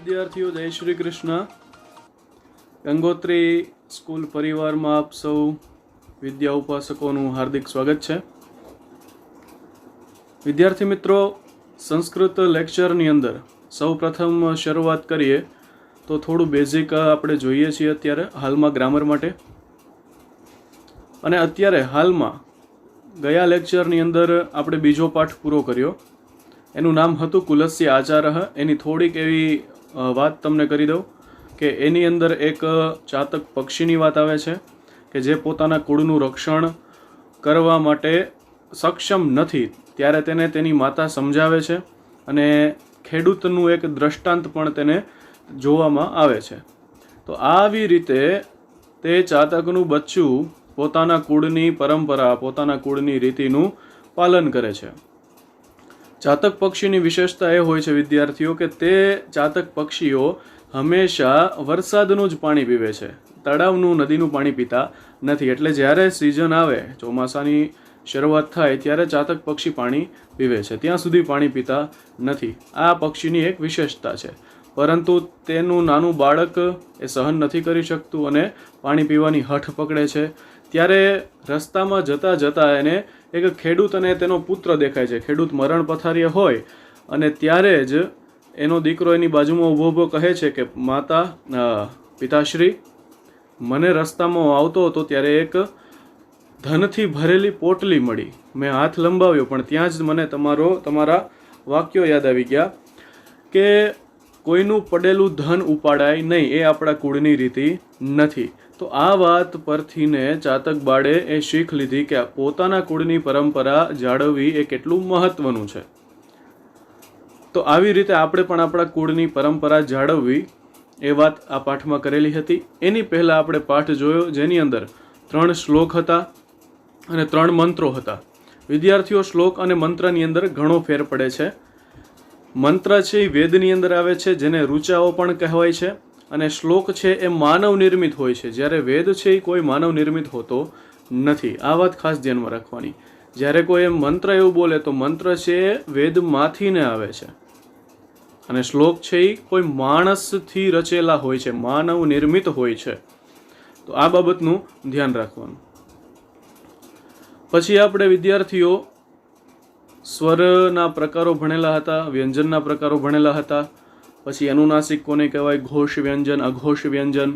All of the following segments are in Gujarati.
વિદ્યાર્થીઓ, જય શ્રી કૃષ્ણ. ગંગોત્રી સ્કૂલ પરિવારમાં આપ સૌ વિદ્યા ઉપાસકોનું હાર્દિક સ્વાગત છે. વિદ્યાર્થી મિત્રો, સંસ્કૃત લેક્ચરની અંદર સૌ પ્રથમ શરૂઆત કરીએ તો થોડું બેઝિક આપણે જોઈએ છીએ અત્યારે હાલમાં ગ્રામર માટે. અને અત્યારે હાલમાં ગયા લેક્ચરની અંદર આપણે બીજો પાઠ પૂરો કર્યો. એનું નામ હતું કુલસ્ય આચારઃ. એની થોડીક એવી વાત તમને કરી દઉં કે એની અંદર એક ચાતક પક્ષીની વાત આવે છે કે જે પોતાના કુળનું રક્ષણ કરવા માટે સક્ષમ નથી, ત્યારે તેને તેની માતા સમજાવે છે અને ખેડૂતનું એક દ્રષ્ટાંત પણ તેને જોવામાં આવે છે. તો આવી રીતે તે ચાતકનું બચ્ચું પોતાના કુળની પરંપરા, પોતાના કુળની રીતિનું પાલન કરે છે. ચાતક પક્ષીની વિશેષતા એ હોય છે વિદ્યાર્થીઓ કે તે ચાતક પક્ષીઓ હંમેશા વરસાદનું જ પાણી પીવે છે, તળાવનું, નદીનું પાણી પીતા નથી. એટલે જ્યારે સિઝન આવે, ચોમાસાની શરૂઆત થાય ત્યારે ચાતક પક્ષી પાણી પીવે છે, ત્યાં સુધી પાણી પીતા નથી. આ પક્ષીની એક વિશેષતા છે. પરંતુ તેનું નાનું બાળક એ સહન નથી કરી શકતું અને પાણી પીવાની હઠ પકડે છે. ત્યારે રસ્તામાં જતાં જતાં એને એક ખેડૂત અને તેનો પુત્ર દેખાય છે. ખેડૂત મરણ પથારીએ હોય અને ત્યારે જ એનો દીકરો એની બાજુમાં ઊભો ઊભો કહે છે કે પિતાશ્રી, મને રસ્તામાં આવતો હતો ત્યારે એક ધનથી ભરેલી પોટલી મળી. મેં હાથ લંબાવ્યો પણ ત્યાં જ મને તમારા વાક્યો યાદ આવી ગયા કે કોઈનું પડેલું ધન ઉપાડાય નહીં, એ આપણા કુળની રીતિ નથી. તો આ વાત પરથી ને ચાતક બાળે એ શીખ લીધી કે પોતાના કુળની પરંપરા જાળવવી એ કેટલું મહત્વનું છે. તો આવી રીતે આપણે પણ આપણા કુળની પરંપરા જાળવવી એ વાત આ પાઠમાં કરેલી હતી. એની પહેલાં આપણે પાઠ જોયો જેની અંદર 3 શ્લોક હતા અને 3 મંત્રો હતા. વિદ્યાર્થીઓ, શ્લોક અને મંત્રની અંદર ઘણો ફેર પડે છે. મંત્ર છે એ વેદની અંદર આવે છે, જેને ઋચાઓ પણ કહેવાય છે, અને શ્લોક છે એ માનવ નિર્મિત હોય છે, જ્યારે વેદ છે એ કોઈ માનવ નિર્મિત હોતો નથી. આ વાત ખાસ ધ્યાનમાં રાખવાની. જ્યારે કોઈ એમ મંત્ર એવું બોલે તો મંત્ર છે એ વેદમાંથી ને આવે છે અને શ્લોક છે એ કોઈ માણસથી રચેલા હોય છે, માનવ નિર્મિત હોય છે. તો આ બાબતનું ધ્યાન રાખવાનું. પછી આપણે વિદ્યાર્થીઓ સ્વરના પ્રકારો ભણેલા હતા, વ્યંજનના પ્રકારો ભણેલા હતા. પછી અનુનાસિક કોને કહેવાય, ઘોષ વ્યંજન, અઘોષ વ્યંજન,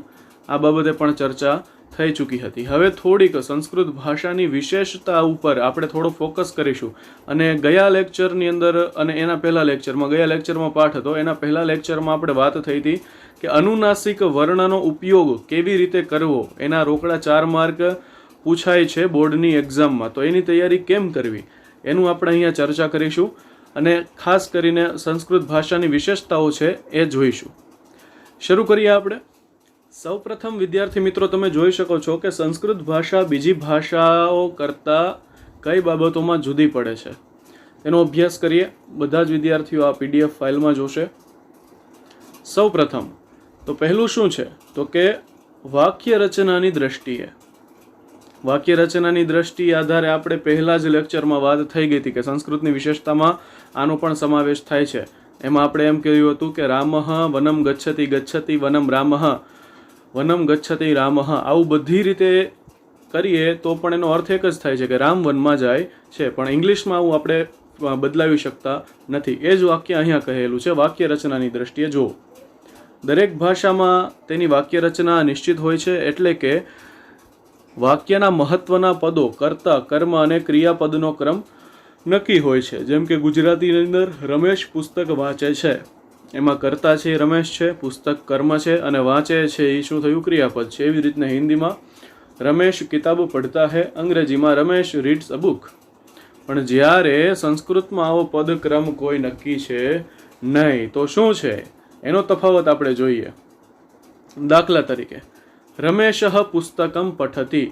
આ બાબતે પણ ચર્ચા થઈ ચૂકી હતી. હવે થોડીક સંસ્કૃત ભાષાની વિશેષતા ઉપર આપણે થોડો ફોકસ કરીશું. અને ગયા લેક્ચરની અંદર અને એના પહેલા લેક્ચરમાં, ગયા લેક્ચરમાં પાઠ હતો, એના પહેલા લેક્ચરમાં આપણે વાત થઈ હતી કે અનુનાસિક વર્ણનો ઉપયોગ કેવી રીતે કરવો. એના રોકડા 4 માર્ક પૂછાય છે બોર્ડની એક્ઝામમાં, તો એની તૈયારી કેમ કરવી એનું આપણે અહીંયા ચર્ચા કરીશું. અને ખાસ કરીને સંસ્કૃત ભાષાની વિશેષતાઓ છે એ જોઈશું. શરૂ કરીએ આપણે. સૌપ્રથમ વિદ્યાર્થી મિત્રો, તમે જોઈ શકો છો કે સંસ્કૃત ભાષા બીજી ભાષાઓ કરતાં કઈ બાબતોમાં જુદી પડે છે એનો અભ્યાસ કરીએ. બધા જ વિદ્યાર્થીઓ આ PDF ફાઇલમાં જોશે. સૌપ્રથમ તો પહેલું શું છે તો કે વાક્ય રચનાની દ્રષ્ટિએ. વાક્ય રચનાની દ્રષ્ટિ આધારે આપણે પહેલા જ લેક્ચરમાં વાત થઈ ગઈ હતી કે સંસ્કૃતની વિશેષતામાં આનો પણ સમાવેશ થાય છે. એમાં આપણે એમ કહ્યું હતું કે રામઃ વનમ ગચ્છતિ ગચ્છતિ વનમ રામઃ વનમ ગચ્છતિ રામઃ. આવું બધી રીતે કરીએ તો પણ એનો અર્થ એક જ થાય છે કે રામ વનમાં જાય છે, પણ ઇંગ્લિશમાં આવું આપણે બદલાવી શકતા નથી. એ જ વાક્ય અહીંયા કહેલું છે. વાક્ય રચનાની દ્રષ્ટિએ જુઓ, દરેક ભાષામાં તેની વાક્ય રચના નિશ્ચિત હોય છે. એટલે કે વાક્યના મહત્વના પદો, કર્તા, કર્મ અને ક્રિયાપદનો ક્રમ નક્કી હોય છે. જેમ કે ગુજરાતીની અંદર રમેશ પુસ્તક વાંચે છે, એમાં કર્તા છે રમેશ છે, પુસ્તક કર્મ છે અને વાંચે છે એ શું થયું, ક્રિયાપદ છે. એવી રીતના હિન્દીમાં રમેશ કિતાબ પડતા હૈ, અંગ્રેજીમાં રમેશ રીડ્સ અ બુક. પણ જ્યારે સંસ્કૃતમાં આવો પદક્રમ કોઈ નક્કી છે નહીં, તો શું છે એનો તફાવત આપણે જોઈએ. દાખલા તરીકે રમેશઃ પુસ્તકમ પઠતી.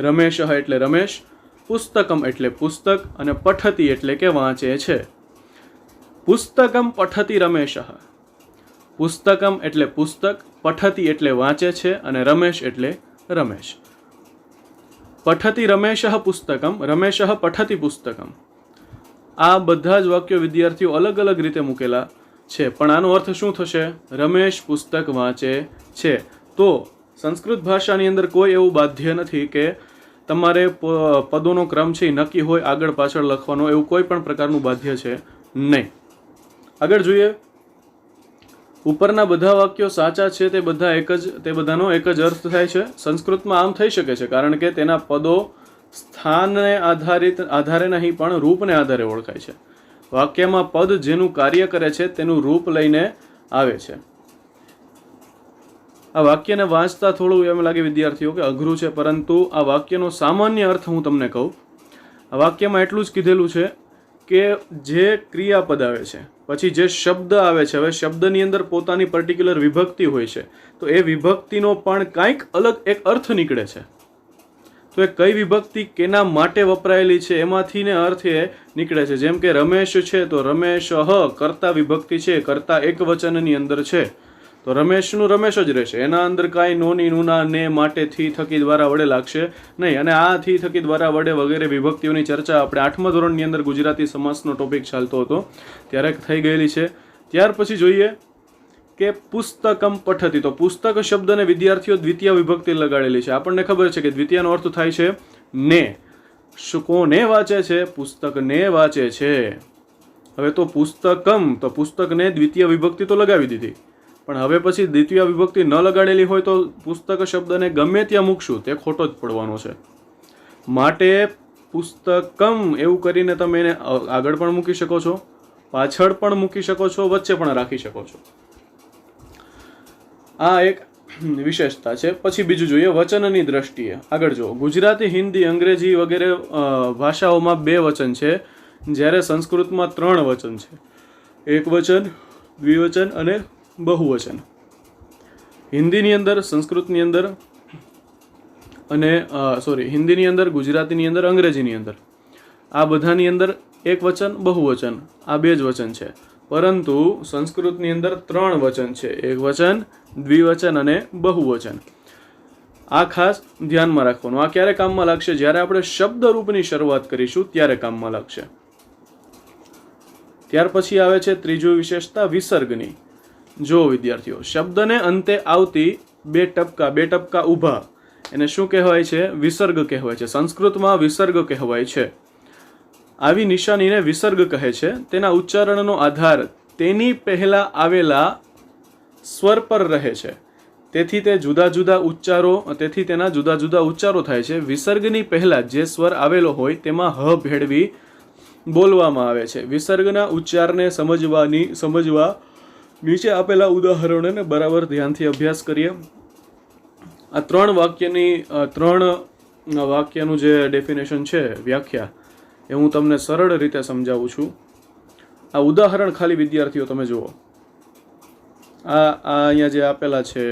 રમેશઃ એટલે રમેશ, પુસ્તકમ એટલે પુસ્તક અને પઠતી એટલે કે વાંચે છે. પુસ્તકમ પઠતી રમેશઃ. પુસ્તકમ એટલે પુસ્તક, પઠતી એટલે વાંચે છે અને રમેશ એટલે રમેશ. પઠતી રમેશઃ પુસ્તકમ, રમેશઃ પઠતી પુસ્તકમ. આ બધા જ વાક્યો વિદ્યાર્થીઓ અલગ અલગ રીતે મૂકેલા છે, પણ આનો અર્થ શું થશે? રમેશ પુસ્તક વાંચે છે. તો સંસ્કૃત ભાષાની અંદર કોઈ એવું બાધ્ય નથી કે તમારે પદોનો ક્રમ છે એ નક્કી હોય આગળ પાછળ લખવાનો, એવું કોઈ પણ પ્રકારનું બાધ્ય છે નહીં. આગળ જોઈએ. ઉપરના બધા વાક્યો સાચા છે, તે બધાનો એક જ અર્થ થાય છે. સંસ્કૃતમાં આમ થઈ શકે છે કારણ કે તેના પદો સ્થાનને આધારે નહીં પણ રૂપને આધારે ઓળખાય છે. વાક્યમાં પદ જેનું કાર્ય કરે છે તેનું રૂપ લઈને આવે છે. આ વાક્યને વાંચતા થોડું એમ લાગે વિદ્યાર્થીઓ કે અઘરું છે, પરંતુ આ વાક્યનો સામાન્ય અર્થ હું તમને કહું. આ વાક્યમાં એટલું જ કીધેલું છે કે જે ક્રિયાપદ આવે છે પછી જે શબ્દ આવે છે, હવે શબ્દની અંદર પોતાની પર્ટિક્યુલર વિભક્તિ હોય છે, તો એ વિભક્તિનો પણ કંઈક અલગ એક અર્થ નીકળે છે. તો એ કઈ વિભક્તિ કેના માટે વપરાયેલી છે એમાંથી ને અર્થ એ નીકળે છે. જેમ કે રમેશ છે તો રમેશ કર્તા વિભક્તિ છે, કર્તા એક વચનની અંદર છે, તો રમેશનું રમેશ જ રહેશે. એના અંદર કાંઈ નોની નુના ને માટે થી થકી દ્વારા વડે લાગશે નહીં. અને આ થી થકી દ્વારા વડે વગેરે વિભક્તિઓની ચર્ચા આપણે 8મા ધોરણની અંદર ગુજરાતી સમાસનો ટોપિક ચાલતો હતો ત્યારે થઈ ગયેલી છે. ત્યાર પછી જોઈએ કે પુસ્તકમ પઠતી, તો પુસ્તક શબ્દને વિદ્યાર્થીઓ દ્વિતીય વિભક્તિ લગાડેલી છે. આપણને ખબર છે કે દ્વિતીયનો અર્થ થાય છે ને. કોને વાંચે છે? પુસ્તકને વાંચે છે. હવે તો પુસ્તકમ, તો પુસ્તકને દ્વિતીય વિભક્તિ તો લગાવી દીધી, પણ હવે પછી દ્વિતીય વિભક્તિ ન લગાડેલી હોય તો પુસ્તક શબ્દને ગમે ત્યાં મૂકશું તે ખોટો જ પડવાનો છે. માટે પુસ્તકમ એવું કરીને તમે એને આગળ પણ મૂકી શકો છો, પાછળ પણ મૂકી શકો છો, વચ્ચે પણ રાખી શકો છો. આ એક વિશેષતા છે. પછી બીજું જોઈએ વચનની દ્રષ્ટિએ. આગળ જો ગુજરાતી, હિન્દી, અંગ્રેજી વગેરે ભાષાઓમાં 2 વચન છે, જ્યારે સંસ્કૃતમાં 3 વચન છે. એક વચન, દ્વિવચન અને બહુવચન. હિન્દીની અંદર, સંસ્કૃતની અંદર અને હિન્દીની અંદર, ગુજરાતીની અંદર, અંગ્રેજીની અંદર આ બધાની અંદર એક વચન, બહુવચન આ 2 જ વચન છે. પરંતુ સંસ્કૃતની અંદર 3 વચન છે, એક વચન, દ્વિવચન અને બહુવચન. આ ખાસ ધ્યાનમાં રાખવાનું. આ ક્યારે કામમાં લાગશે? જ્યારે આપણે શબ્દરૂપની શરૂઆત કરીશું ત્યારે કામમાં લાગશે. ત્યાર પછી આવે છે ત્રીજું વિશેષતા વિસર્ગની. જો વિદ્યાર્થીઓ, શબ્દને અંતે આવતી 2 ટપકા ઊભા એને શું કહેવાય છે? વિસર્ગ કહેવાય છે. સંસ્કૃતમાં વિસર્ગ કહેવાય છે. આવી નિશાનીને વિસર્ગ કહે છે. તેના ઉચ્ચારણનો આધાર તેની પહેલા આવેલા સ્વર પર રહે છે. તેથી તેના જુદા જુદા ઉચ્ચારો થાય છે. વિસર્ગની પહેલા જે સ્વર આવેલો હોય તેમાં હ ભેળવી બોલવામાં આવે છે. વિસર્ગના ઉચ્ચારને સમજવા નીચે આપેલા ઉદાહરણોને બરાબર ધ્યાનથી અભ્યાસ કરીએ. આ 3 વાક્યનું જે ડેફિનેશન છે, વ્યાખ્યા, એ હું તમને સરળ રીતે સમજાવું છું. આ ઉદાહરણ ખાલી વિદ્યાર્થીઓ તમે જુઓ. આ અહીંયા જે આપેલા છે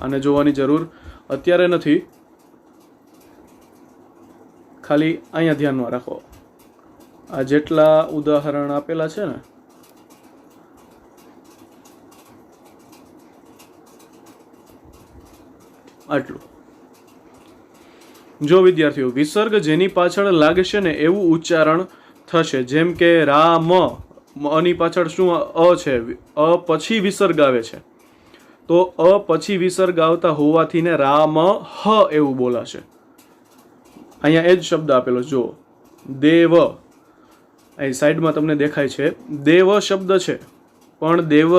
આને જોવાની જરૂર અત્યારે નથી, ખાલી અહીંયા ધ્યાનમાં રાખો. આ જેટલા ઉદાહરણ આપેલા છે ને, આટલું. જો વિદ્યાર્થીઓ, વિસર્ગ જેની પાછળ લાગશે ને એવું ઉચ્ચારણ થશે. જેમ કે રામ, અની પાછળ શું અ છે, અ પછી વિસર્ગ આવે છે, તો અ પછી વિસર્ગ આવતા હોવાથી ને રામ હ એવું બોલાશે. અહીંયા એ જ શબ્દ આપેલો જો દેવ, અહીં સાઈડમાં તમને દેખાય છે દેવ શબ્દ છે, પણ દેવ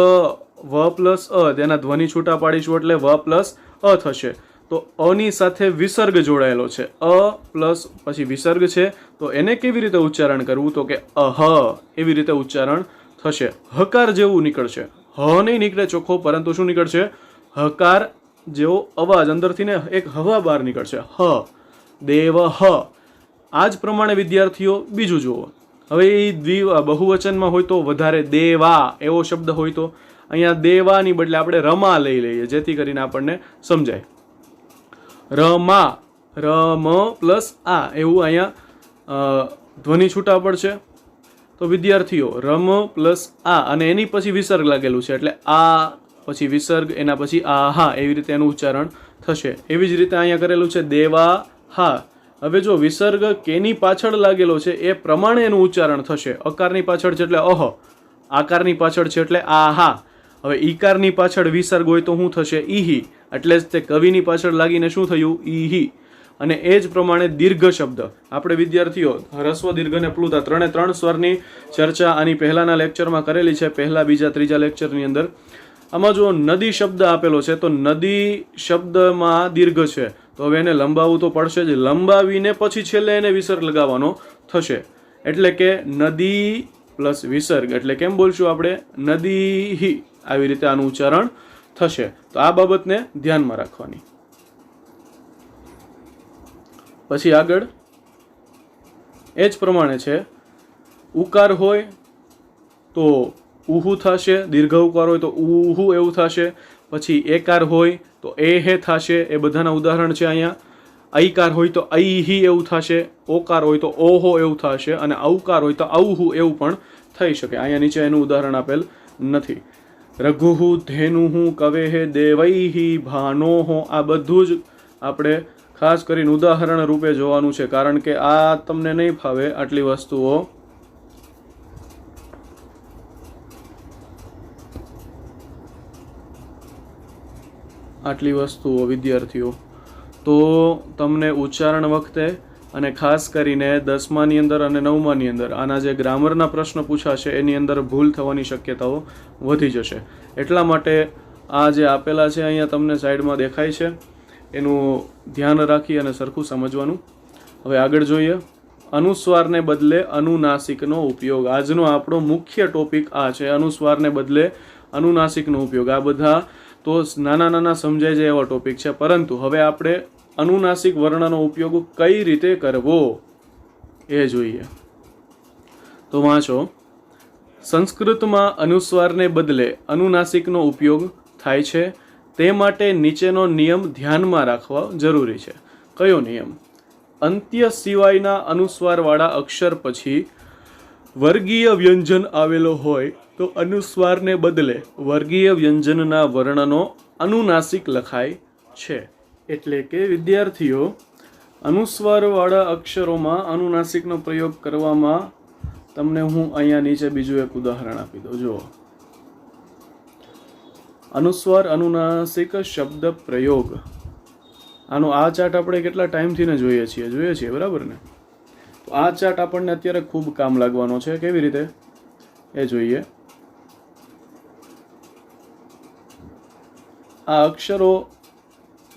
વ પ્લસ અ, તેના ધ્વનિ છૂટા પાડીશું એટલે વ પ્લસ અ થશે. તો અની સાથે વિસર્ગ જોડાયેલો છે, અ પ્લસ પછી વિસર્ગ છે, તો એને કેવી રીતે ઉચ્ચારણ કરવું? તો કે અહ એવી રીતે ઉચ્ચારણ થશે. હકાર જેવું નીકળશે. હ નહીં નીકળે ચોખ્ખો, પરંતુ શું નીકળશે? હકાર જેવો અવાજ અંદરથી ને એક હવા બહાર નીકળશે. હ દેવ હ. આ જ પ્રમાણે વિદ્યાર્થીઓ બીજું જુઓ. હવે એ બહુવચનમાં હોય તો વધારે દેવા એવો શબ્દ હોય તો અહીંયા દેવાની બદલે આપણે રમા લઈ લઈએ, જેથી કરીને આપણને સમજાય. રમા, રમ પ્લસ આ એવું અહીંયા ધ્વનિ છૂટા પડશે. તો વિદ્યાર્થીઓ રમ પ્લસ આ અને એની પછી વિસર્ગ લાગેલું છે એટલે આ પછી વિસર્ગ, એના પછી આ હા, એવી રીતે એનું ઉચ્ચારણ થશે. એવી જ રીતે અહીંયા કરેલું છે દેવા હા. હવે જો વિસર્ગ કેની પાછળ લાગેલો છે એ પ્રમાણે એનું ઉચ્ચારણ થશે. અકારની પાછળ છે એટલે અહ, આકારની પાછળ છે એટલે આહા. હવે ઈકારની પાછળ વિસર્ગ હોય તો શું થશે? ઈહી. એટલે જ તે કવિની પાછળ લાગીને શું થયું? ઈહી. અને એ જ પ્રમાણે દીર્ઘ શબ્દ, આપણે વિદ્યાર્થીઓ હ્રસ્વ દીર્ઘ અને પ્લુત આ ત્રણ સ્વરની ચર્ચા આની પહેલાના લેક્ચરમાં કરેલી છે, પહેલા બીજા ત્રીજા લેક્ચરની અંદર. આમાં જો નદી શબ્દ આપેલો છે તો નદી શબ્દમાં દીર્ઘ છે તો હવે એને લંબાવવું તો પડશે જ. લંબાવીને પછી છેલ્લે એને વિસર્ગ લગાવવાનો થશે. એટલે કે નદી પ્લસ વિસર્ગ, એટલે કેમ બોલશું આપણે? નદી. આવી રીતે આનું ઉચ્ચારણ થશે. તો આ બાબતને ધ્યાનમાં રાખવાની. પછી આગળ એ જ પ્રમાણે છે, ઉકાર હોય તો ઉહુ થશે, દીર્ઘ ઉકાર હોય તો ઉહુ એવું થશે. પછી એકાર હોય તો એહે થશે, એ બધાના ઉદાહરણ છે અહીંયા. ઐકાર હોય તો ઐહી એવું થશે, ઓકાર હોય તો ઓહો એવું થશે, અને ઔકાર હોય તો ઔહુ એવું પણ થઈ શકે. અહીંયા નીચે એનું ઉદાહરણ આપેલ નથી. રઘુહુ ધેનુહુ કવેહે દેવૈહી ભાનોહો, આ બધું જ આપણે ખાસ કરીને ઉદાહરણ રૂપે જોવાનું છે, કારણ કે આ તમને નહીં ફાવે આટલી વસ્તુઓ. વિદ્યાર્થીઓ તો તમને ઉચ્ચારણ વખતે અને ખાસ કરીને 10માની અંદર અને 9માની અંદર આના જે ગ્રામરના પ્રશ્ન પૂછાશે એની અંદર ભૂલ થવાની શક્યતાઓ વધી જશે. એટલા માટે આ જે આપેલા છે અહીંયા તમને સાઈડમાં દેખાય છે, એનું ધ્યાન રાખી અને સરખું સમજવાનું. હવે આગળ જોઈએ. અનુસ્વારને બદલે અનુનાસિકનો ઉપયોગ. આજનો આપણો મુખ્ય ટોપિક આ છે, અનુસ્વારને બદલે અનુનાસિકનો ઉપયોગ. આ બધા તો નાના નાના સમજાય જાય એવા ટોપિક છે, પરંતુ હવે આપણે અનુનાસિક વર્ણનો ઉપયોગ કઈ રીતે કરવો એ જોઈએ. તો વાંચો. સંસ્કૃતમાં અનુસ્વારને બદલે અનુનાસિકનો ઉપયોગ થાય છે, તે માટે નીચેનો નિયમ ધ્યાનમાં રાખવા જરૂરી છે. કયો નિયમ? અંત્ય સિવાયના અનુસ્વારવાળા અક્ષર પછી વર્ગીય વ્યંજન આવેલો હોય તો અનુસ્વારને બદલે વર્ગીય વ્યંજનના વર્ણનો અનુનાસિક લખાય છે. એટલે કે વિદ્યાર્થીઓ, અનુસ્વારવાળા અક્ષરોમાં અનુનાસિકનો પ્રયોગ કરવામાં તમને હું અહીંયા નીચે બીજું એક ઉદાહરણ આપી દઉં. જુઓ, અનુસ્વાર અનુનાસિક શબ્દ પ્રયોગ. આનો આ ચાર્ટ આપણે કેટલા ટાઈમથી ને જોઈએ છીએ, બરાબર ને? તો આ ચાર્ટ આપણને અત્યારે ખૂબ કામ લાગવાનો છે. કેવી રીતે એ જોઈએ. આ અક્ષરો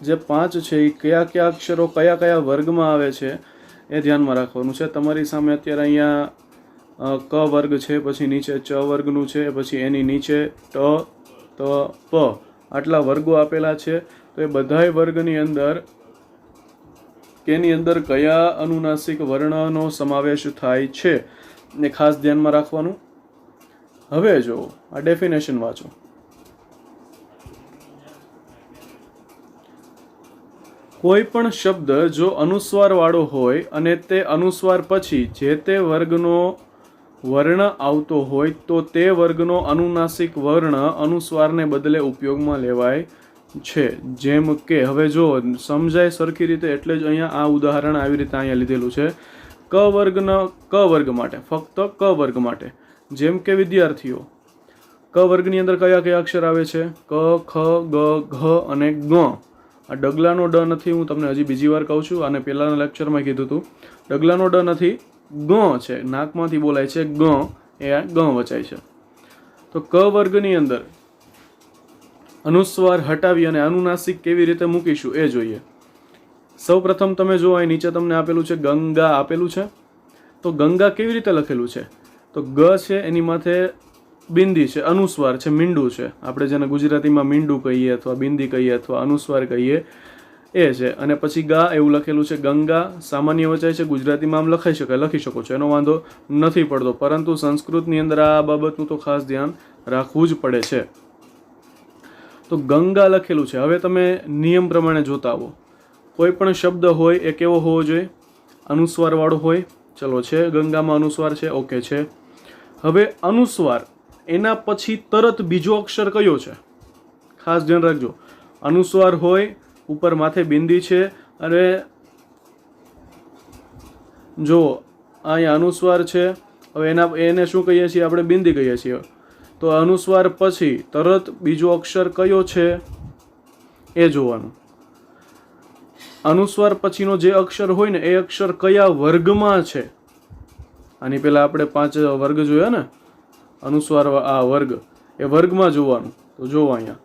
જે 5 છે એ કયા અક્ષરો કયા વર્ગમાં આવે છે એ ધ્યાનમાં રાખવાનું છે. તમારી સામે અત્યારે અહીંયા ક વર્ગ છે, પછી નીચે ચ વર્ગનું છે, પછી એની નીચે ટ, ત, પ આટલા વર્ગો આપેલા છે. તો એ બધાય વર્ગની અંદર કેની અંદર કયા અનુનાસિક વર્ણનો સમાવેશ થાય છે એ ખાસ ધ્યાનમાં રાખવાનું. હવે જો આ ડેફિનેશન વાંચો. કોઈ પણ શબ્દ જો અનુસ્વાર વાળો હોય અને તે અનુસ્વાર પછી જે તે વર્ગનો વર્ણ આવતો હોય તો તે વર્ગનો અનુનાસિક વર્ણ અનુસ્વારને બદલે ઉપયોગમાં લેવાય છે. જેમ કે હવે જો સમજાય સરખી રીતે એટલે જ અહીંયા આ ઉદાહરણ આવી રીતે અહીંયા લીધેલું છે. ક વર્ગ માટે, ફક્ત ક વર્ગ માટે. જેમ કે વિદ્યાર્થીઓ, ક વર્ગની અંદર કયા અક્ષર આવે છે? ક, ખ, ગ, ઘ અને ગ. આ ડગલાનો ડ નથી, હું તમને હજી બીજી વાર કહું છું, અને પહેલાના લેક્ચરમાં કીધું હતું. ડગલાનો ડ નથી, ગ છે, નાકમાંથી બોલાય છે ગ, એ આ ગ વચાય છે. તો ક વર્ગની અંદર અનુસ્વાર હટાવી અને અનુનાસિક કેવી રીતે મૂકીશું એ જોઈએ. સૌ પ્રથમ તમે જો અહીં નીચે તમને આપેલું છે ગંગા આપેલું છે. તો ગંગા કેવી રીતે લખેલું છે? તો ગ છે એની માથે બિંદી છે, અનુસ્વાર છે, મીંડું છે. આપણે જેને ગુજરાતીમાં મીંડું કહીએ અથવા બિંદી કહીએ અથવા અનુસ્વાર કહીએ એ છે. અને પછી ગા એવું લખેલું છે. ગંગા સામાન્ય વચાય છે, ગુજરાતીમાં આમ લખી શકાય, લખી શકો છો, એનો વાંધો નથી પડતો. પરંતુ સંસ્કૃતની અંદર આ બાબતનું તો ખાસ ધ્યાન રાખવું જ પડે છે. તો ગંગા લખેલું છે. હવે તમે નિયમ પ્રમાણે જોતા આવો. કોઈ પણ શબ્દ હોય એ કેવો હોવો જોઈએ? અનુસ્વાર વાળો હોય. ચલો છે, ગંગામાં અનુસ્વાર છે, ઓકે છે. હવે અનુસ્વાર એના પછી તરત બીજો અક્ષર કયો છે? ખાસ ધ્યાન રાખજો. અનુસ્વાર હોય, ઉપર માથે બિંદી છે, અને જો અહીંયા અનુસ્વાર છે, હવે એને શું કહીએ છીએ આપણે? બિંદી કહીએ છીએ. તો અનુસ્વાર પછી તરત બીજો અક્ષર કયો છે એ જોવાનું. અનુસ્વાર પછીનો જે અક્ષર હોય ને એ અક્ષર કયા વર્ગમાં છે. આની પહેલા આપણે 5 વર્ગ જોયા ને, અનુસ્વાર આ વર્ગ, એ વર્ગમાં જોવાનું. તો જોવો અહીંયા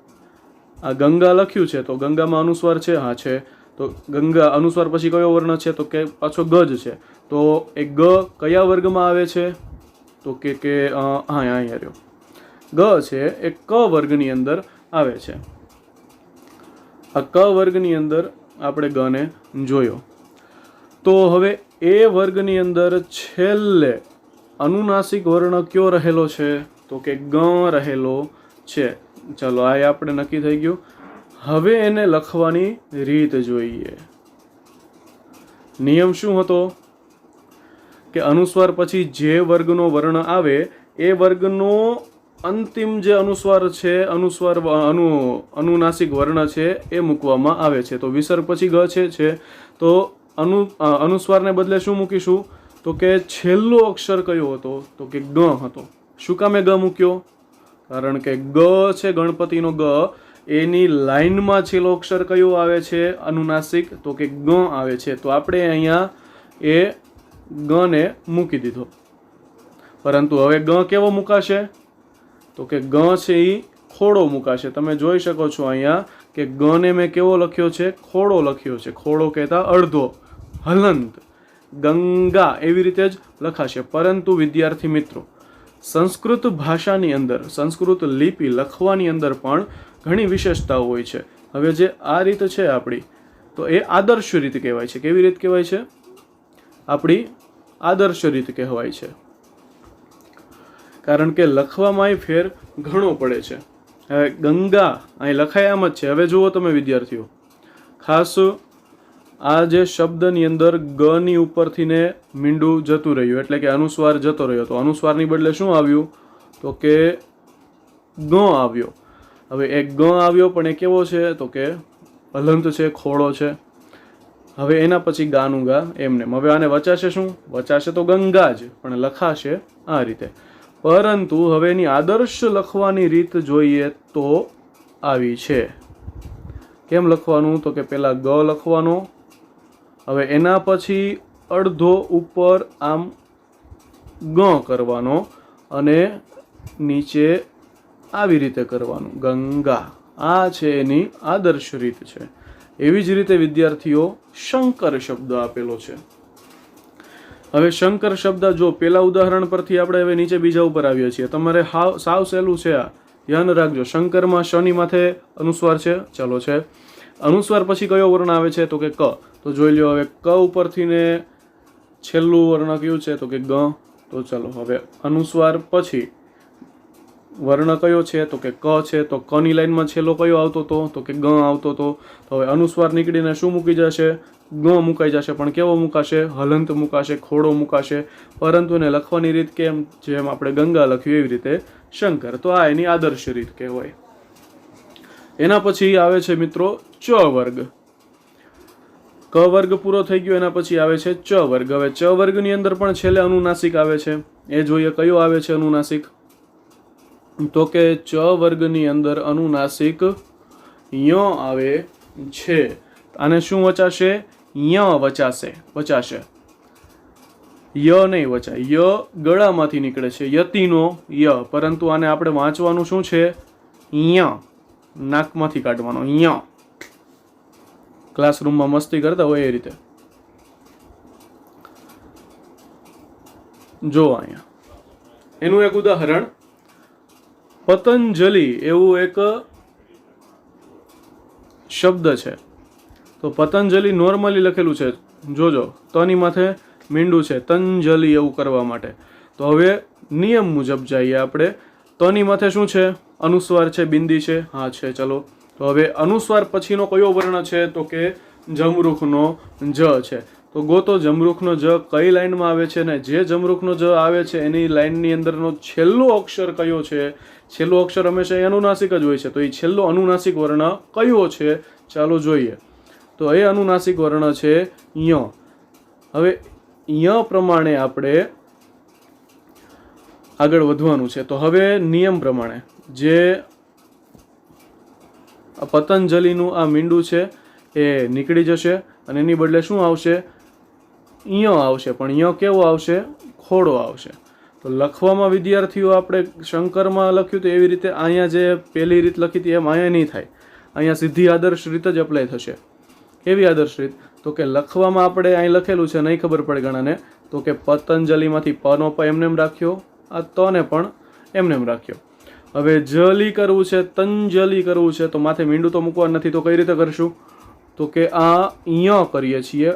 આ ગંગા લખ્યું છે, તો ગંગામાં અનુસ્વાર છે? હા છે. તો ગંગા અનુસ્વાર પછી કયો વર્ણ છે? તો કે પાછો ગ જ છે. તો એ ગ કયા વર્ગમાં આવે છે? તો કે હા અહીંયા રહ્યો ગ છે, એ ક વર્ગની અંદર આવે છે. આ ક વર્ગની અંદર આપણે ગને જોયો. તો હવે એ વર્ગની અંદર છેલ્લે અનુનાસિક વર્ણ કયો રહેલો છે? તો કે ગ રહેલો છે. ચલો આ આપણે નક્કી થઈ ગયું. હવે એને લખવાની રીત જોઈએ. નિયમ શું હતો? કે અનુસ્વાર પછી જે વર્ગનો વર્ણ આવે એ વર્ગનો અંતિમ જે અનુસ્વાર છે, અનુનાસિક વર્ણ છે એ મૂકવામાં આવે છે. તો વિસર્ગ પછી ગ છે તો અનુસ્વારને બદલે શું મૂકીશું? તો કે છેલ્લો અક્ષર કયો હતો? તો કે ગ હતો. શું કામે ગ મૂક્યો? કારણ કે ગ છે ગણપતિનો ગ, એની લાઈનમાં છેલ્લો અક્ષર કયો આવે છે અનુનાસિક? તો કે ગ આવે છે. તો આપણે અહીંયા એ ગને મૂકી દીધો. પરંતુ હવે ગ કેવો મુકાશે? તો કે ગ છે એ ખોડો મુકાશે. તમે જોઈ શકો છો અહીંયા કે ગને મેં કેવો લખ્યો છે? ખોડો લખ્યો છે. ખોડો કહેતા અડધો, હલંત, ગંગા એવી રીતે જ લખાશે. પરંતુ વિદ્યાર્થી મિત્રો, સંસ્કૃત ભાષાની અંદર, સંસ્કૃત લિપિ લખવાની અંદર પણ ઘણી વિશેષતાઓ હોય છે. હવે જે આ રીત છે આપણી, તો એ આદર્શ રીત કહેવાય છે. કેવી રીત કહેવાય છે? આપણી આદર્શ રીત કહેવાય છે. કારણ કે લખવામાં ફેર ઘણો પડે છે. હવે ગંગા અહીં લખાય આમ જ છે. હવે જુઓ તમે વિદ્યાર્થીઓ, ખાસ આ જે શબ્દની અંદર ગ ની ઉપરથી ને મીંડું જતું રહ્યું, એટલે કે અનુસ્વાર જતો રહ્યો. તો અનુસ્વારની બદલે શું આવ્યું? તો કે ગ આવ્યો. હવે એ ગ આવ્યો પણ એ કેવો છે? તો કે હલંત છે, ખોડો છે. હવે એના પછી ગાનું ગા એમને. હવે આને વચાશે શું? વચાશે તો ગંગા જ, પણ લખાશે આ રીતે. પરંતુ હવે એની આદર્શ લખવાની રીત જોઈએ તો આવી છે. કેમ લખવાનું? તો કે પહેલા ગ લખવાનો, હવે એના પછી અડધો ઉપર આમ ગ કરવાનો અને નીચે આવી રીતે કરવાનું, ગંગા. આ છે એની આદર્શ રીત છે. એવી જ રીતે વિદ્યાર્થીઓ શંકર શબ્દ આપેલો છે. હવે શંકર શબ્દ જો પેલા ઉદાહરણ પરથી આપણે હવે નીચે બીજા ઉપર આવીએ છીએ. તમારે સાવ સહેલું છે આ, ધ્યાન રાખજો. શંકરમાં શની માથે અનુસ્વાર છે. ચલો છે. અનુસ્વાર પછી કયો વર્ણ આવે છે? તો કે ક. તો જોઈ લો હવે ક ઉપરથી ને છેલ્લું વર્ણ કયું છે? તો કે ગ. તો ચલો હવે અનુસ્વાર પછી વર્ણ કયો છે? તો કે ક છે. તો ક ની લાઈનમાં છેલ્લો કયો આવતો હતો? તો કે ગ આવતો હતો. તો હવે અનુસ્વાર નીકળીને શું મૂકી જશે? ગ મુકાઈ જશે. પણ કેવો મુકાશે? હલંત મુકાશે, ખોડો મુકાશે. પરંતુ એને લખવાની રીત કેમ? જેમ આપણે ગંગા લખ્યું એવી રીતે શંકર. તો આ એની આદર્શ રીત કહેવાય. એના પછી આવે છે મિત્રો ચ વર્ગ. ક વર્ગ પૂરો થઈ ગયો, એના પછી આવે છે ચ વર્ગ. હવે ચ વર્ગની અંદર પણ છેલ્લે અનુનાસિક આવે છે. એ જોઈએ કયો આવે છે અનુનાસિક? તો કે ચ વર્ગની અંદર અનુનાસિક ય આવે છે. આને શું વચાશે? ય વચાશે. ય નહીં વચાય. ય ગળામાંથી નીકળે છે, યતિનો ય. પરંતુ આને આપણે વાંચવાનું શું છે? ય. નાકમાંથી કાઢવાનો ય. ક્લાસરૂમમાં મસ્તી કરતા હોય એ રીતે. જો અહીંયા એનું એક ઉદાહરણ, પતંજલિ એવું એક શબ્દ છે. તો પતંજલિ નોર્મલી લખેલું છે, જોજો તની માથે મીંડું છે, તંજલિ એવું કરવા માટે. તો હવે નિયમ મુજબ જઈએ આપણે. તની માથે શું છે? અનુસ્વાર છે, બિંદી છે. હા છે. ચલો તો હવે અનુસ્વાર પછીનો કયો વર્ણ છે? તો કે જમરૂખનો જ છે. તો ગોતો જમરૂખનો જ કઈ લાઈનમાં આવે છે, ને જે જમરૂખનો જ આવે છે એની લાઈનની અંદરનો છેલ્લો અક્ષર કયો છે? છેલ્લો અક્ષર હંમેશા અનુનાસિક જ હોય છે. તો એ છેલ્લો અનુનાસિક વર્ણ કયો છે? ચાલો જોઈએ. તો એ અનુનાસિક વર્ણ છે ય. હવે ય પ્રમાણે આપણે આગળ વધવાનું છે. તો હવે નિયમ પ્રમાણે જે પતંજલિનું આ મીંડું છે એ નીકળી જશે અને એની બદલે શું આવશે? ય આવશે. પણ ય કેવો આવશે? ખોડો આવશે. તો લખવામાં વિદ્યાર્થીઓ આપણે શંકરમાં લખ્યું તો એવી રીતે અહીંયા જે પહેલી રીત લખી હતી એમ અહીંયા નહીં થાય. અહીંયા સીધી આદર્શ રીત જ એપ્લાય થશે. કેવી આદર્શ રીત? તો કે લખવામાં આપણે અહીં લખેલું છે, નહીં ખબર પડે ઘણાને, તો કે પતંજલિમાંથી પનો પ એમનેમ રાખ્યો, આ તને પણ એમનેમ રાખ્યો. હવે જલી કરવું છે, તંજલી કરવું છે, તો માથે મીંડું તો મૂકવાનું નથી. તો કઈ રીતે કરશું? તો કે આ ય કરીએ છીએ,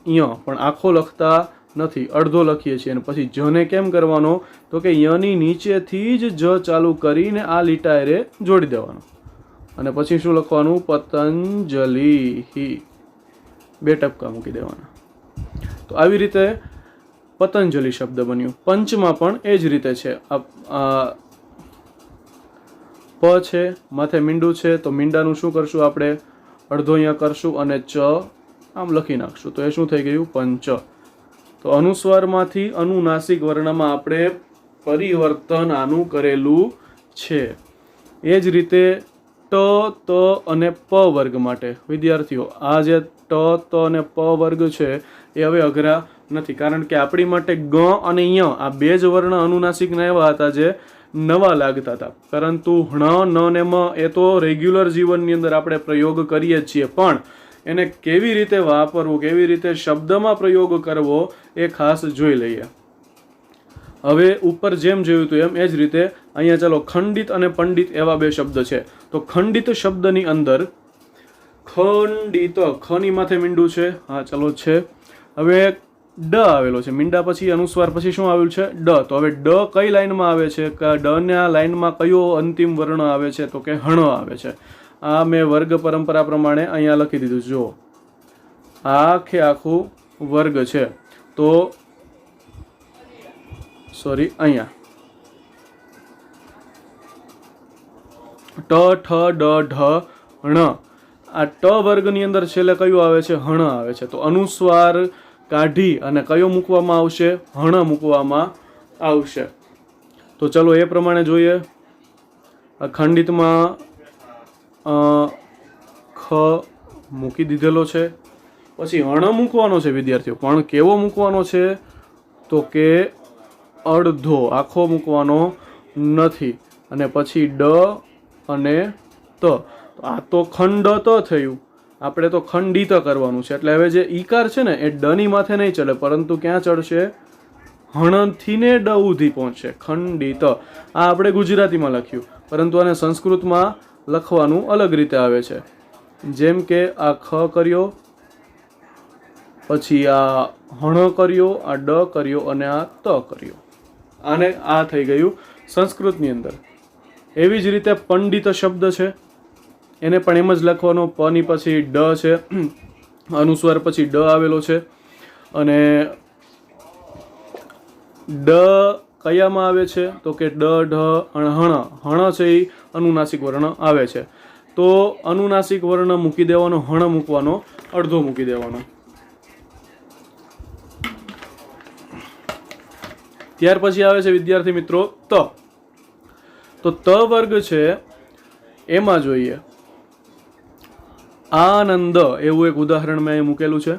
ય પણ આખો લખતા નથી, અડધો લખીએ છીએ. અને પછી જને કેમ કરવાનો? તો કે યની નીચેથી જ જ ચાલુ કરીને આ લીટાયરે જોડી દેવાનો. અને પછી શું લખવાનું? પતંજલિ, 2 ટપકા મૂકી દેવાના. તો આવી રીતે પતંજલિ શબ્દ બન્યું. પંચમાં પણ એ જ રીતે છે. પ છે, માથે મીંડું છે, તો મીંડાનું શું કરશું આપણે? અડધો અહીંયા કરશું અને ચ આમ લખી નાખશું. તો એ શું થઈ ગયું? પંચ. તો અનુસ્વારમાંથી અનુનાસિક વર્ણમાં આપણે પરિવર્તન આનું કરેલું છે. એ જ રીતે ટ, ત અને પ વર્ગ માટે વિદ્યાર્થીઓ આ જે ટ, ત અને પ વર્ગ છે એ હવે અઘરા નથી, કારણ કે આપણી માટે ગ અને ય આ 2 જ વર્ણ અનુનાસિકના એવા હતા જે નવા લાગતા હતા. પરંતુ ણ, ન ને મ એ તો રેગ્યુલર જીવનની અંદર આપણે પ્રયોગ કરીએ જ છીએ, પણ એને કેવી રીતે વાપરવું, કેવી રીતે શબ્દમાં પ્રયોગ કરવો એ ખાસ જોઈ લઈએ. હવે ઉપર જેમ જોયું હતું એમ એ જ રીતે અહીંયા ચાલો ખંડિત અને પંડિત એવા 2 શબ્દ છે. તો ખંડિત શબ્દની અંદર ખંડિત, ખની માથે મીંડું છે, હા ચાલો છે. હવે ડ આવેલો છે, મીંડા પછી અનુસ્વાર પછી શું આવેલું છે? ડ. તો હવે ડ કઈ લાઈનમાં આવે છે? ડ ના લાઈનમાં કયો અંતિમ વર્ણ આવે છે? તો કે હણ આવે છે. આ મેં વર્ગ પરંપરા પ્રમાણે અહીંયા લખી દીધું. જો આખે આખું વર્ગ છે. તો સોરી, અહીંયા ટ, ઠ, ડ, ઢ, ણ. આ ટ વર્ગની અંદર છેલ્લે કયું આવે છે? હણ આવે છે. તો અનુસ્વાર કાઢી અને કયો મૂકવામાં આવશે? હણ મૂકવામાં આવશે. તો ચલો એ પ્રમાણે જોઈએ. ખંડિતમાં ખ મૂકી દીધેલો છે, પછી હણ મૂકવાનો છે વિદ્યાર્થીઓ, પણ કેવો મૂકવાનો છે? તો કે અડધો, આખો મૂકવાનો નથી. અને પછી ડ અને ત. આ તો ખંડ ત થયું, આપણે તો ખંડિત કરવાનું છે. એટલે હવે જે ઈકાર છે ને એ ડ ની માથે નહીં ચડે, પરંતુ ક્યાં ચડશે? હણથી ને ડ ઉધી પહોંચશે. ખંડિત. આ આપણે ગુજરાતીમાં લખ્યું, પરંતુ આને સંસ્કૃતમાં લખવાનું અલગ રીતે આવે છે. જેમ કે આ ખ કર્યો, પછી આ હણ કર્યો, આ ડ કર્યો અને આ ત કર્યો. આને આ થઈ ગયું સંસ્કૃતની અંદર. એવી જ રીતે પંડિત શબ્દ છે, એને પણ એમ જ લખવાનો. પ ની પછી ડ છે, અનુસ્વાર પછી ડ આવેલો છે. અને ડ કયામાં આવે છે? તો કે ડ, ઢ, હણ. હણ છે એ અનુનાસિક વર્ણ આવે છે. તો અનુનાસિક વર્ણ મૂકી દેવાનો, હણ મૂકવાનો, અડધો મૂકી દેવાનો. ત્યાર પછી આવે છે વિદ્યાર્થી મિત્રો ત. તો ત વર્ગ છે એમાં જોઈએ આનંદ એવું એક ઉદાહરણ મેં અહીં મૂકેલું છે.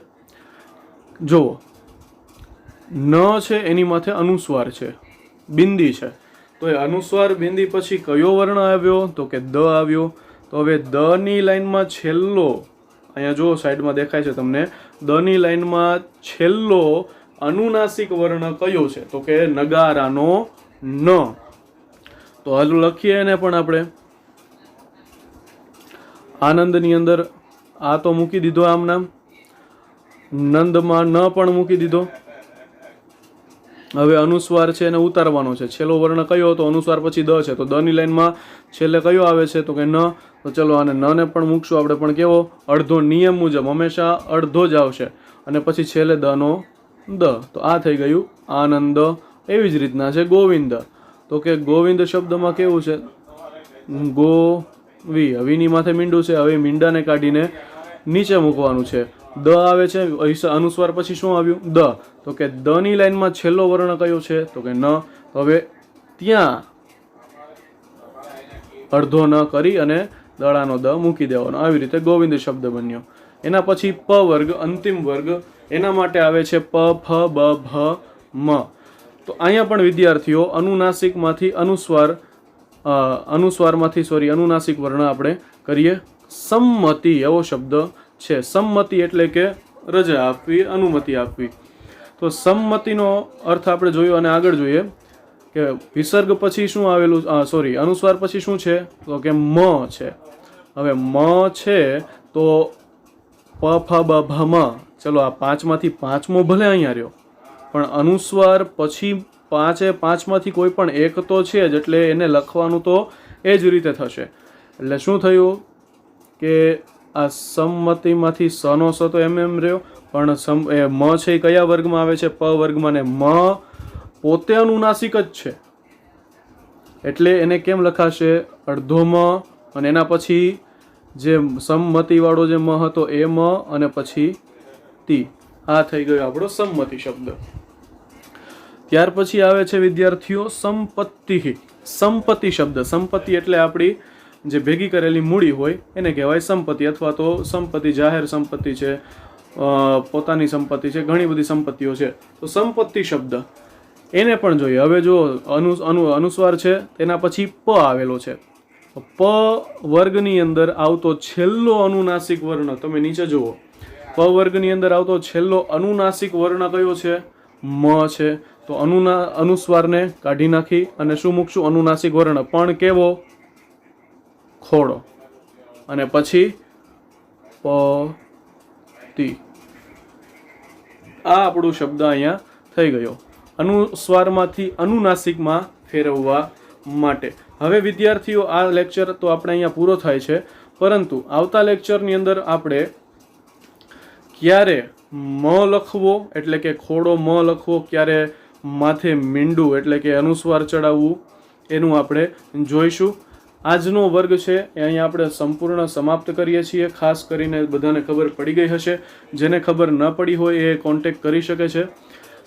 જુઓ, ન છે એની માથે અનુસ્વાર છે, બિંદી છે. તો એ અનુસ્વાર બિંદી પછી કયો વર્ણ આવ્યો? તો કે દ આવ્યો. તો હવે દ ની લાઈનમાં છેલ્લો, અહીંયા જો સાઈડમાં દેખાય છે તમને, દ ની લાઈનમાં છેલ્લો અનુનાસિક વર્ણ કયો છે? તો કે નગારાનો ન. તો હાલ લખીએ એને પણ આપણે. આનંદની અંદર આ તો મૂકી દીધો આમ નામ, નંદમાં ન પણ મૂકી દીધો. હવે અનુસ્વાર છે એને ઉતારવાનો છે. છેલ્લો વર્ણ કયો હતો? અનુસ્વાર પછી દ છે, તો દ ની લાઈનમાં છેલ્લે કયો આવે છે? તો કે ન. તો ચલો આને ન ને પણ મૂકશું આપણે, પણ કેવો? અડધો. નિયમ મુજબ હંમેશા અડધો જ આવશે. અને પછી છેલ્લે દ નો દ. તો આ થઈ ગયું આનંદ. એવી જ રીતના છે ગોવિંદ. તો કે ગોવિંદ શબ્દમાં કેવું છે? ગોવી. હવીની માથે મીંડું છે, હવે મીંડાને કાઢીને નીચે મૂકવાનું છે. દ આવે છે, અનુસ્વાર પછી શું આવ્યું? દ. તો કે દની લાઈનમાં છેલ્લો વર્ણ કયો છે? તો કે ન. તો હવે ત્યાં અડધો ન કરી અને દળાનો દ મૂકી દેવાનો. આવી રીતે ગોવિંદ શબ્દ બન્યો. એના પછી પ વર્ગ, અંતિમ વર્ગ, એના માટે આવે છે પ, ફ, બ, ભ, મ. તો અહીંયા પણ વિદ્યાર્થીઓ અનુનાસિકમાંથી અનુનાસિક વર્ણ આપણે કરીએ. સંમતિ એવો શબ્દ છે. સંમતિ એટલે કે રજા આપવી, અનુમતિ આપવી. તો સંમતિનો અર્થ આપણે જોયો અને આગળ જોઈએ કે વિસર્ગ પછી શું આવેલું, અનુસ્વાર પછી શું છે? તો કે મ છે. હવે મ છે તો પ, ફ, બ, ભ, મ. ચલો આ પાંચમાંથી પાંચમો ભલે અહીંયા રહ્યો, પણ અનુસ્વાર પછી પાંચમાંથી કોઈ પણ એક તો છે જ, એટલે એને લખવાનું તો એ જ રીતે થશે. એટલે શું થયું કે આ સંમતિમાંથી સનો સ તો એમ રહ્યો, પણ મ છે એ કયા વર્ગમાં આવે છે? પ વર્ગમાં. ને મ પોતે અનુનાસિક જ છે, એટલે એને કેમ લખાશે? અડધો મ, અને એના પછી જે સંમતિ વાળો જે મ હતો એ મ, અને પછી તી. આ થઈ ગયો આપણો સંમતિ શબ્દ. ત્યાર પછી આવે છે વિદ્યાર્થીઓ સંપત્તિ. સંપત્તિ શબ્દ. સંપત્તિ એટલે આપણી જે ભેગી કરેલી મૂડી હોય એને કહેવાય સંપત્તિ, અથવા તો સંપત્તિ જાહેર સંપત્તિ છે, પોતાની સંપત્તિ છે, ઘણી બધી સંપત્તિઓ છે. તો સંપત્તિ શબ્દ એને પણ જોઈએ. હવે જો અનુસ્વાર છે તેના પછી પ આવેલો છે. પ વર્ગની અંદર આવતો છેલ્લો અનુનાસિક વર્ણ તમે નીચે જુઓ. પ વર્ગની અંદર આવતો છેલ્લો અનુનાસિક વર્ણ કયો છે? મ છે. તો અનુસ્વારને કાઢી નાખી અને શું મૂકશું? અનુનાસિક વર્ણ, પણ કેવો? ખોડો. અને પછી પ, તી. આ આપણું શબ્દ અહીંયા થઈ ગયો અનુસ્વારમાંથી અનુનાસિકમાં ફેરવવા માટે. હવે વિદ્યાર્થીઓ આ લેક્ચર તો આપણે અહીંયા પૂરો થાય છે, પરંતુ આવતા લેક્ચરની અંદર આપણે ક્યારે મ લખવો એટલે કે ખોડો મ લખવો, ક્યારે માથે મીંડું એટલે કે અનુસ્વાર ચડાવવું, એનું આપણે જોઈશું. આજનો વર્ગ છે એ અહીંયા આપણે સંપૂર્ણ સમાપ્ત કરીએ છીએ. ખાસ કરીને બધાને ખબર પડી ગઈ હશે. જેને ખબર ન પડી હોય એ કોન્ટેક્ટ કરી શકે છે.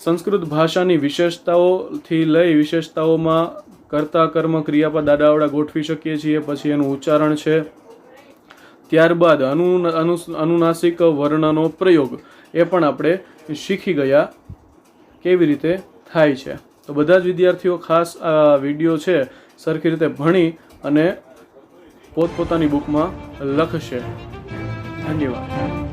સંસ્કૃત ભાષાની વિશેષતાઓથી લઈ વિશેષતાઓમાં કર્તા, કર્મ, ક્રિયાપદ આડાઅવળા ગોઠવી શકીએ છીએ. પછી એનું ઉચ્ચારણ છે. ત્યારબાદ અનુનાસિક વર્ણનો પ્રયોગ એ પણ આપણે શીખી ગયા કેવી રીતે થાય છે. તો બધા જ વિદ્યાર્થીઓ ખાસ આ વિડીયો છે સરખી રીતે ભણી અને પોતપોતાની બુકમાં લખશે. ધન્યવાદ.